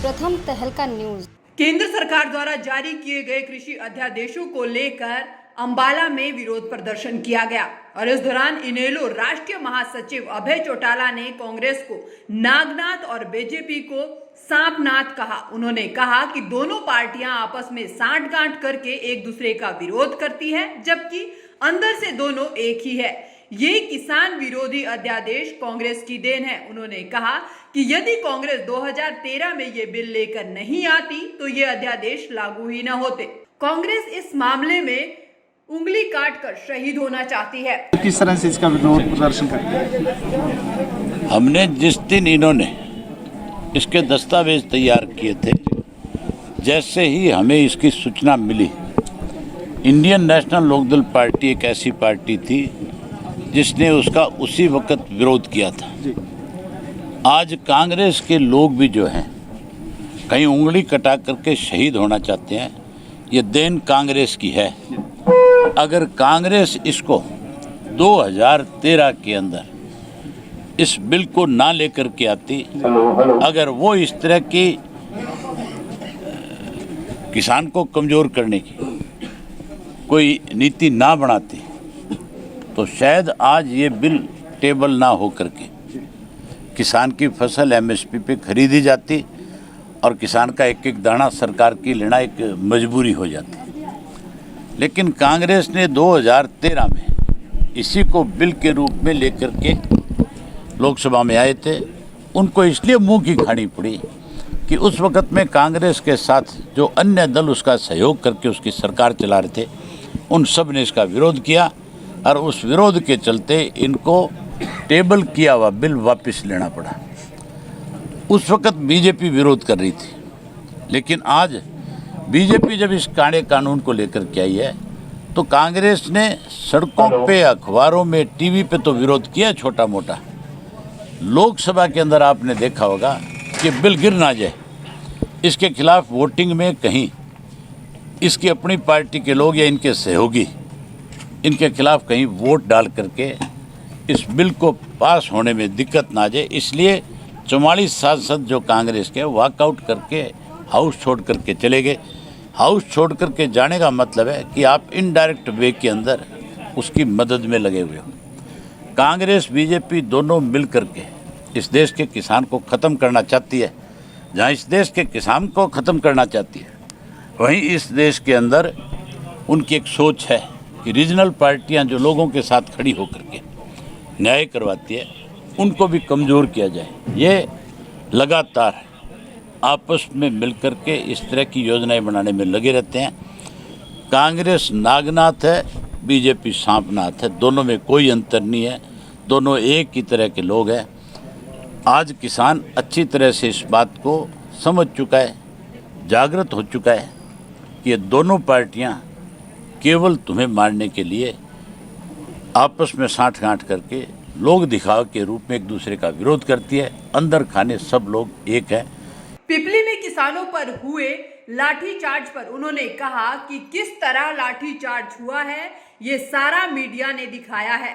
प्रथम तहलका न्यूज। केंद्र सरकार द्वारा जारी किए गए कृषि अध्यादेशों को लेकर अंबाला में विरोध प्रदर्शन किया गया और इस दौरान इनेलो राष्ट्रीय महासचिव अभय चौटाला ने कांग्रेस को नागनाथ और बीजेपी को सांपनाथ कहा। उन्होंने कहा कि दोनों पार्टियां आपस में सांठगांठ करके एक दूसरे का विरोध करती हैं, जबकि अंदर से दोनों एक ही है। ये किसान विरोधी अध्यादेश कांग्रेस की देन है। उन्होंने कहा कि यदि कांग्रेस 2013 में ये बिल लेकर नहीं आती तो ये अध्यादेश लागू ही न होते। कांग्रेस इस मामले में उंगली काटकर शहीद होना चाहती है। किस तरह से इसका विरोध प्रदर्शन करते हैं? हमने जिस दिन इन्होंने इसके दस्तावेज तैयार किए थे, जैसे ही हमें इसकी सूचना मिली, इंडियन नेशनल लोकदल पार्टी एक ऐसी पार्टी थी जिसने उसका उसी वक्त विरोध किया था। आज कांग्रेस के लोग भी जो हैं कहीं उंगली कटा करके शहीद होना चाहते हैं। ये देन कांग्रेस की है। अगर कांग्रेस इसको 2013 के अंदर इस बिल को ना लेकर के आती, अगर वो इस तरह की किसान को कमज़ोर करने की कोई नीति ना बनाती तो शायद आज ये बिल टेबल ना हो करके किसान की फसल एमएसपी पे खरीदी जाती और किसान का एक एक दाना सरकार की लेना एक मजबूरी हो जाती। लेकिन कांग्रेस ने 2013 में इसी को बिल के रूप में लेकर के लोकसभा में आए थे। उनको इसलिए मुंह की खानी पड़ी कि उस वक़्त में कांग्रेस के साथ जो अन्य दल उसका सहयोग करके उसकी सरकार चला रहे थे, उन सब ने इसका विरोध किया और उस विरोध के चलते इनको टेबल किया हुआ बिल वापस लेना पड़ा। उस वक़्त बीजेपी विरोध कर रही थी, लेकिन आज बीजेपी जब इस काले कानून को लेकर के आई है तो कांग्रेस ने सड़कों पे, अखबारों में, टीवी पे तो विरोध किया छोटा मोटा। लोकसभा के अंदर आपने देखा होगा कि बिल गिर ना जाए, इसके खिलाफ वोटिंग में कहीं इसकी अपनी पार्टी के लोग या इनके सहयोगी इनके खिलाफ कहीं वोट डाल करके इस बिल को पास होने में दिक्कत ना जाए, इसलिए 44 सांसद जो कांग्रेस के वॉकआउट करके हाउस छोड़ करके चले गए। हाउस छोड़ करके जाने का मतलब है कि आप इनडायरेक्ट वे के अंदर उसकी मदद में लगे हुए हो। कांग्रेस बीजेपी दोनों मिल करके इस देश के किसान को ख़त्म करना चाहती है। जहाँ इस देश के किसान को ख़त्म करना चाहती है, वहीं इस देश के अंदर उनकी एक सोच है कि रीजनल पार्टियां जो लोगों के साथ खड़ी होकर के न्याय करवाती है, उनको भी कमज़ोर किया जाए। ये लगातार आपस में मिलकर के इस तरह की योजनाएं बनाने में लगे रहते हैं। कांग्रेस नागनाथ है, बीजेपी सांपनाथ है, दोनों में कोई अंतर नहीं है, दोनों एक ही तरह के लोग हैं। आज किसान अच्छी तरह से इस बात को समझ चुका है, जागृत हो चुका है कि ये दोनों पार्टियां केवल तुम्हें मारने के लिए आपस में सांठ-गांठ करके लोग दिखावे के रूप में एक दूसरे का विरोध करती है। अंदर खाने सब लोग एक है। पिपली में किसानों पर हुए लाठीचार्ज पर उन्होंने कहा कि किस तरह लाठीचार्ज हुआ है ये सारा मीडिया ने दिखाया है।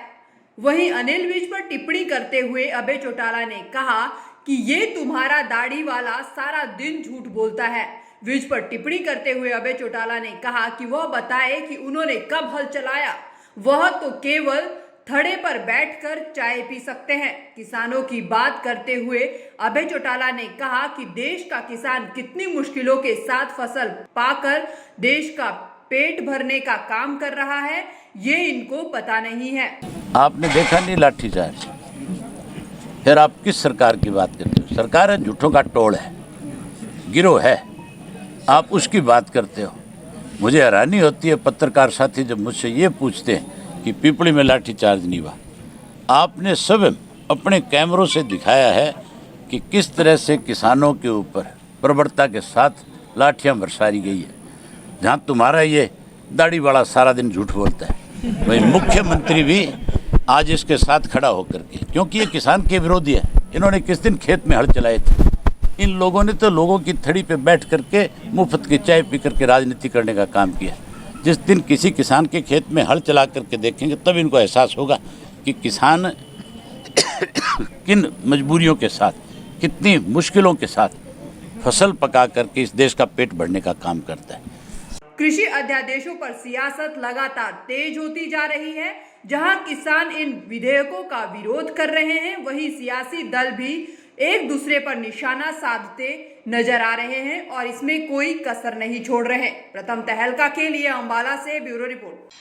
वहीं अनिल विज पर टिप्पणी करते हुए अभय चौटाला ने कहा कि ये तुम्हारा दाढ़ी वाला सारा दिन झूठ बोलता है। विज पर टिप्पणी करते हुए अभय चौटाला ने कहा कि वह बताए कि उन्होंने कब हल चलाया, वह तो केवल थड़े पर बैठकर चाय पी सकते हैं। किसानों की बात करते हुए अभय चौटाला ने कहा कि देश का किसान कितनी मुश्किलों के साथ फसल पाकर देश का पेट भरने का काम कर रहा है, ये इनको पता नहीं है। आपने देखा नहीं लाठीचार्ज, फिर आप किस सरकार की बात करते हो? सरकार है झूठों का टोल है, गिरोह है, आप उसकी बात करते हो। मुझे हैरानी होती है पत्रकार साथी जब मुझसे ये पूछते हैं कि पिपली में लाठीचार्ज नहीं हुआ। आपने सब अपने कैमरों से दिखाया है कि किस तरह से किसानों के ऊपर प्रबलता के साथ लाठियां बरसाई गई है। जहां तुम्हारा ये दाढ़ी वाला सारा दिन झूठ बोलता है, वही मुख्यमंत्री भी आज इसके साथ खड़ा होकर के, क्योंकि ये किसान के विरोधी है। इन्होंने किस दिन खेत में हल चलाए थे? इन लोगों ने तो लोगों की थड़ी पे बैठ करके मुफ्त की चाय पी करके राजनीति करने का काम किया। जिस दिन किसी किसान के खेत में हल चला करके देखेंगे तब इनको एहसास होगा कि किसान किन मजबूरियों के साथ, कितनी मुश्किलों के साथ फसल पका करके इस देश का पेट भरने का काम करता है। कृषि अध्यादेशों पर सियासत लगातार तेज होती जा रही है। जहां किसान इन विधेयकों का विरोध कर रहे हैं, वहीं सियासी दल भी एक दूसरे पर निशाना साधते नजर आ रहे हैं और इसमें कोई कसर नहीं छोड़ रहे हैं। प्रथम तहलका के लिए अंबाला से ब्यूरो रिपोर्ट।